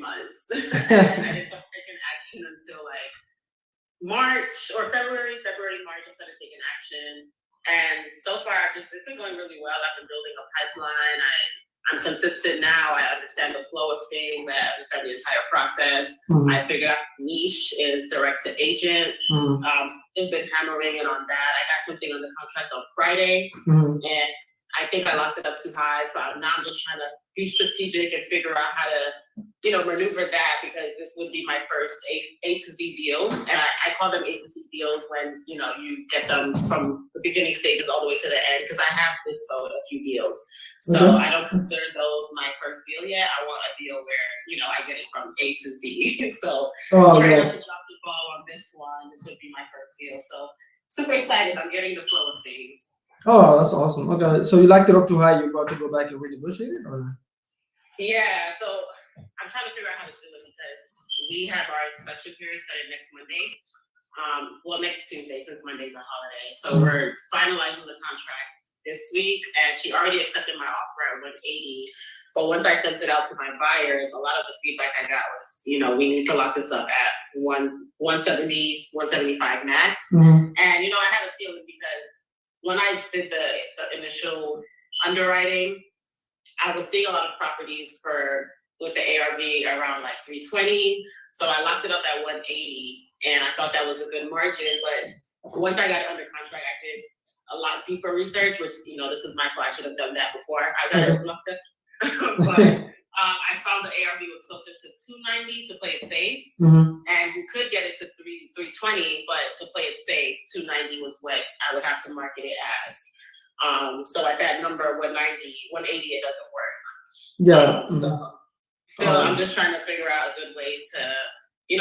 months. And I didn't start taking action until like March or February, March, I started taking action. And so far, it's been going really well. I've been building a pipeline. I'm consistent now. I understand the flow of things. I understand the entire process. I figured out niche is direct to agent. Just been hammering it on that. I got something on the contract on Friday, and I think I locked it up too high. So now I'm just trying to be strategic and figure out how to, maneuver that, because this would be my first A to Z deal. And I call them A to Z deals when, you get them from the beginning stages all the way to the end, because I have disposed a few deals. So I don't consider those my first deal yet. I want a deal where, I get it from A to Z. So trying not to drop the ball on this one. This would be my first deal. So super excited. I'm getting the flow of things. Oh, that's awesome. Okay, so you locked it up too high. You're about to go back and renegotiate it, or? Yeah, so I'm trying to figure out how to do it, because we have our inspection period started next Monday. Next Tuesday, since Monday's a holiday. So we're finalizing the contract this week, and she already accepted my offer at 180. But once I sent it out to my buyers, a lot of the feedback I got was, we need to lock this up at 170, 175 max. And, I had a feeling, because when I did the initial underwriting, I was seeing a lot of properties with the ARV around like 320. So I locked it up at 180, and I thought that was a good margin. But once I got it under contract, I did a lot deeper research, which, this is my fault. I should have done that before I got it locked up. But I found the ARV was closer to 290 to play it safe. And you could get it to 320, but to play it safe, 290 was what I would have to market it as. So at that number, 190, 180, it doesn't work. Yeah. So still, I'm just trying to figure out a good way to,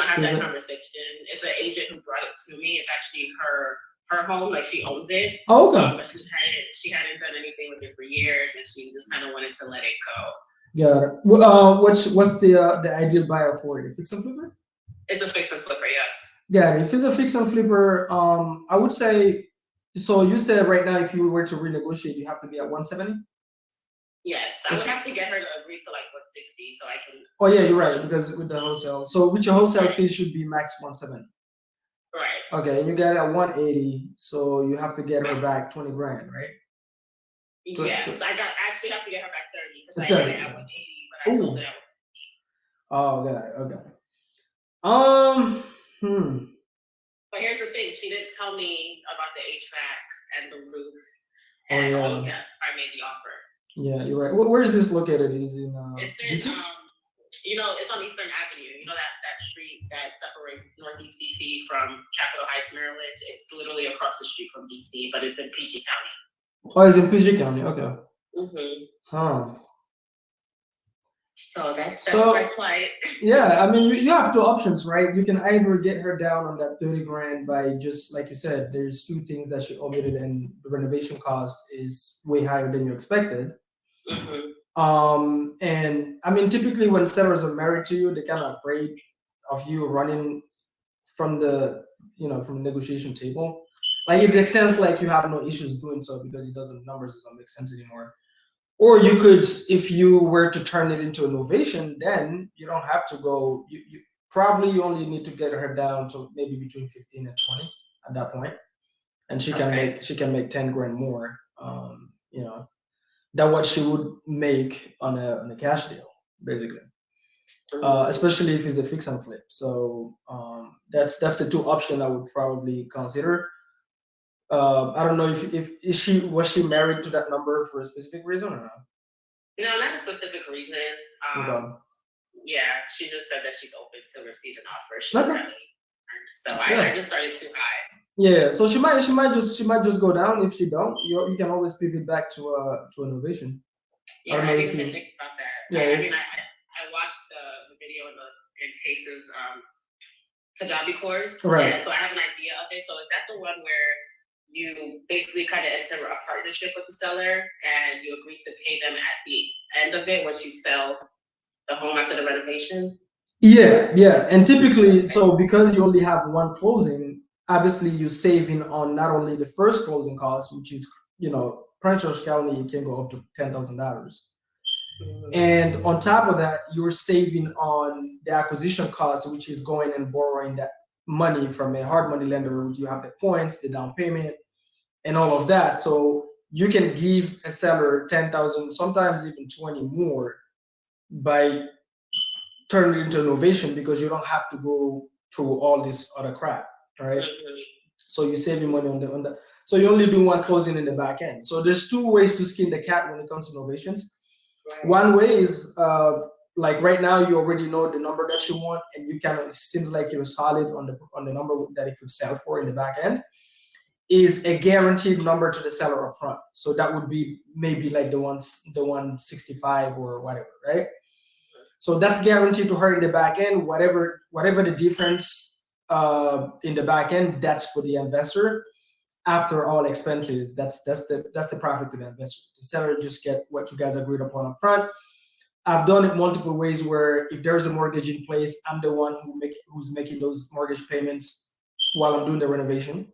have that conversation. It's an agent who brought it to me. It's actually her home, like she owns it. Oh, okay. But she hadn't done anything with it for years, and she just kind of wanted to let it go. Yeah. What's the ideal buyer for it? A fix and flipper? It's a fix and flipper, yeah. Yeah, if it's a fix and flipper, I would say. So you said right now, if you were to renegotiate, you have to be at 170. Yes, I would have to get her to agree to like 160, so I can. Oh yeah, you're right, because with the wholesale. So with your wholesale fee should be max 170. Right. Okay, and you get it at 180, so you have to get her back 20 grand, right? Yes, I actually have to get her back 30, because I got it at 180, but I sold it at 180. Oh, got it. But here's the thing: she didn't tell me about the HVAC and the roof and all of that. I made the offer. Yeah, you're right. Where is this located? Is in? It's in it's on Eastern Avenue. That street that separates Northeast DC from Capitol Heights, Maryland. It's literally across the street from DC, but it's in PG County. Oh, it's in PG County. Okay. Huh. So that's my plight. Yeah, I mean, you have two options, right? You can either get her down on that 30 grand by just, like you said, there's two things that she omitted, and the renovation cost is way higher than you expected. And I mean, typically when sellers are married to you, they're kind of afraid of you running from the negotiation table. Like if they sense like you have no issues doing so because numbers doesn't make sense anymore. Or you could, if you were to turn it into a novation, then you don't have to go. You probably only need to get her down to maybe between 15 and 20 at that point, and she can make 10 grand more. Than what she would make on a cash deal, basically. Especially if it's a fix and flip. So that's the two option I would probably consider. I don't know if was she married to that number for a specific reason or not? No, not a specific reason. Yeah, she just said that she's open to receive an offer. She's friendly. So I just started too high. Yeah, so she might just go down. If she don't, you can always pivot back to a novation. Yeah, I didn't even think about that. Yeah, I watched the video in Case's Kajabi course. Right. And so I have an idea of it. So is that the one where you basically kind of enter a partnership with the seller and you agree to pay them at the end of it once you sell the home after the renovation? Yeah. And typically, so because you only have one closing, obviously you're saving on not only the first closing cost, which is, Prince George County, it can go up to $10,000. And on top of that, you're saving on the acquisition cost, which is going and borrowing that money from a hard money lender, which you have the points, the down payment, and all of that. So you can give a seller 10,000, sometimes even 20 more by turning it into Novation, because you don't have to go through all this other crap, right? So you're saving money on the. So you only do one closing in the back end. So there's two ways to skin the cat when it comes to novations. Right. One way is like right now you already know the number that you want, and you kind of, it seems like you're solid on the number that it could sell for in the back end. Is a guaranteed number to the seller up front. So that would be maybe like the 165 or whatever, right? So that's guaranteed to her in the back end. Whatever the difference in the back end, that's for the investor. After all expenses, that's the profit to the investor. The seller just get what you guys agreed upon up front. I've done it multiple ways where if there's a mortgage in place, I'm the one who's making those mortgage payments while I'm doing the renovation.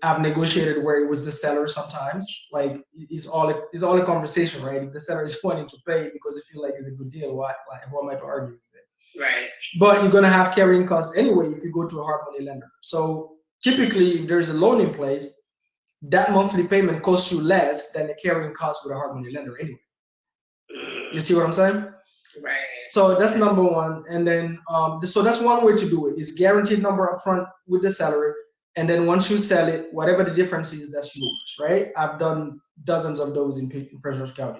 I've negotiated where it was the seller sometimes. Like it's all a conversation, right? If the seller is wanting to pay because they feel like it's a good deal, why am I to argue with it? Right. But you're gonna have carrying costs anyway if you go to a hard money lender. So typically, if there's a loan in place, that monthly payment costs you less than the carrying cost with a hard money lender anyway. You see what I'm saying? Right. So that's number one. And then so that's one way to do it. It's guaranteed number up front with the seller. And then once you sell it, whatever the difference is, that's yours, right? I've done dozens of those in Prince George County.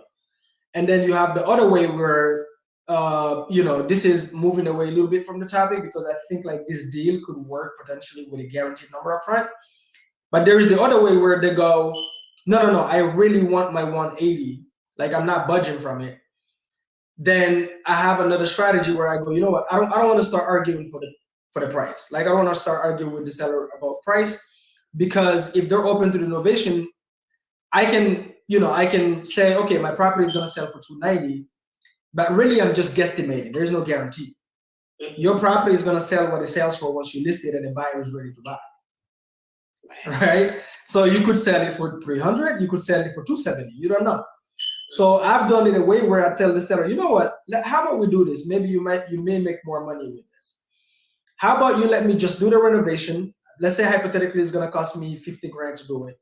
And then you have the other way where, this is moving away a little bit from the topic because I think like this deal could work potentially with a guaranteed number up front. But there's the other way where they go, no, I really want my 180. Like I'm not budging from it. Then I have another strategy where I go, you know what? I don't want to start arguing for the price. Like I don't want to start arguing with the seller about price, because if they're open to the innovation, I can say, okay, my property is going to sell for 290, but really I'm just guesstimating. There's no guarantee. Your property is going to sell what it sells for once you list it and the buyer is ready to buy. Right? So you could sell it for 300, you could sell it for 270. You don't know. So I've done it a way where I tell the seller, you know what? How about we do this? Maybe you may make more money with this. How about you let me just do the renovation? Let's say hypothetically it's gonna cost me 50 grand to do it.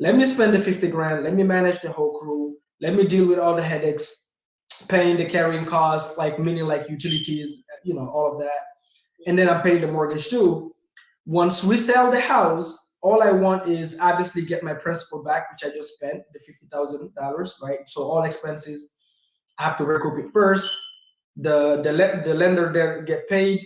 Let me spend the 50 grand. Let me manage the whole crew. Let me deal with all the headaches, paying the carrying costs, like meaning like utilities, all of that. And then I'm paying the mortgage too. Once we sell the house, all I want is obviously get my principal back, which I just spent, the $50,000, right? So all expenses, I have to recoup it first. The lender there get paid.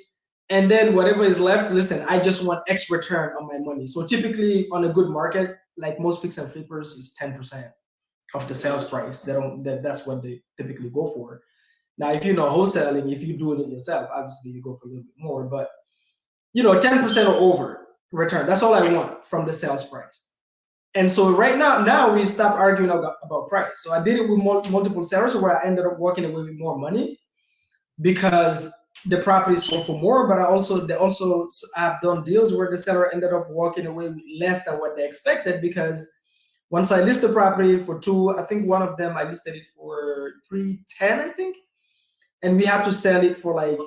And then whatever is left, listen, I just want X return on my money. So typically on a good market, like most fix and flippers, is 10% of the sales price. That's what they typically go for. Now, if you know wholesaling, if you do it yourself, obviously you go for a little bit more. But 10% or over return. That's all I want from the sales price. And so right now we stopped arguing about price. So I did it with multiple sellers where I ended up walking away with more money because the property sold for more, but I've done deals where the seller ended up walking away with less than what they expected, because once I list the property for two, I think one of them I listed it for 310, I think, and we had to sell it for like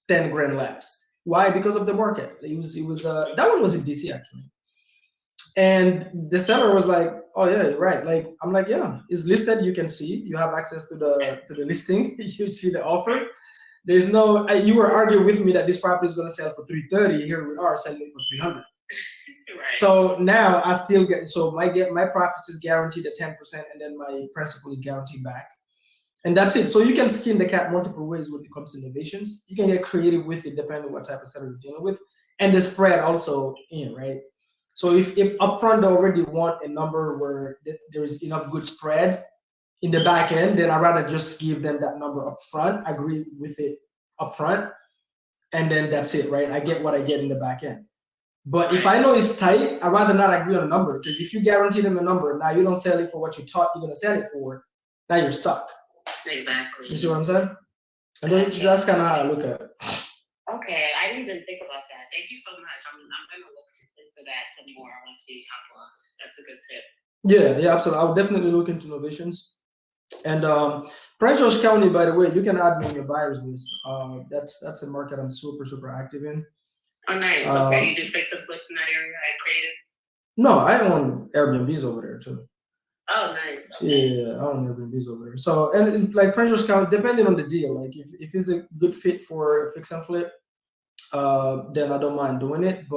10 grand less. Why? Because of the market. It was that one was in DC actually, and the seller was like, "Oh yeah, you're right." Like I'm like, "Yeah, it's listed. You can see. You have access to the listing. You see the offer." There's no, you were arguing with me that this property is going to sell for 330. Here we are selling it for 300. Right. So now I still get, so my profits is guaranteed at 10%, and then my principal is guaranteed back. And that's it. So you can skin the cat multiple ways when it comes to innovations. You can get creative with it depending on what type of seller you're dealing with. And the spread also right? So if upfront they already want a number where there is enough good spread in the back end, then I'd rather just give them that number up front, agree with it up front, and then that's it, right? I get what I get in the back end. But if I know it's tight, I'd rather not agree on a number, because if you guarantee them a number, now you don't sell it for what you thought you're going to sell it for, now you're stuck. Exactly. You see what I'm saying? And that's kind of how I look at it. Okay, I didn't even think about that. Thank you so much. I'm going to look into that some more once we hop on. That's a good tip. Yeah, absolutely. I would definitely look into innovations. And Prince George County, by the way, you can add me on your buyers list. That's a market I'm super active in. Oh, nice. Okay, you do fix and flips in that area at Creative? No, I own Airbnbs over there too. Oh, nice. Okay. Yeah, I own Airbnbs over there. So, and like Prince George County, depending on the deal, like if it's a good fit for fix and flip, then I don't mind doing it. But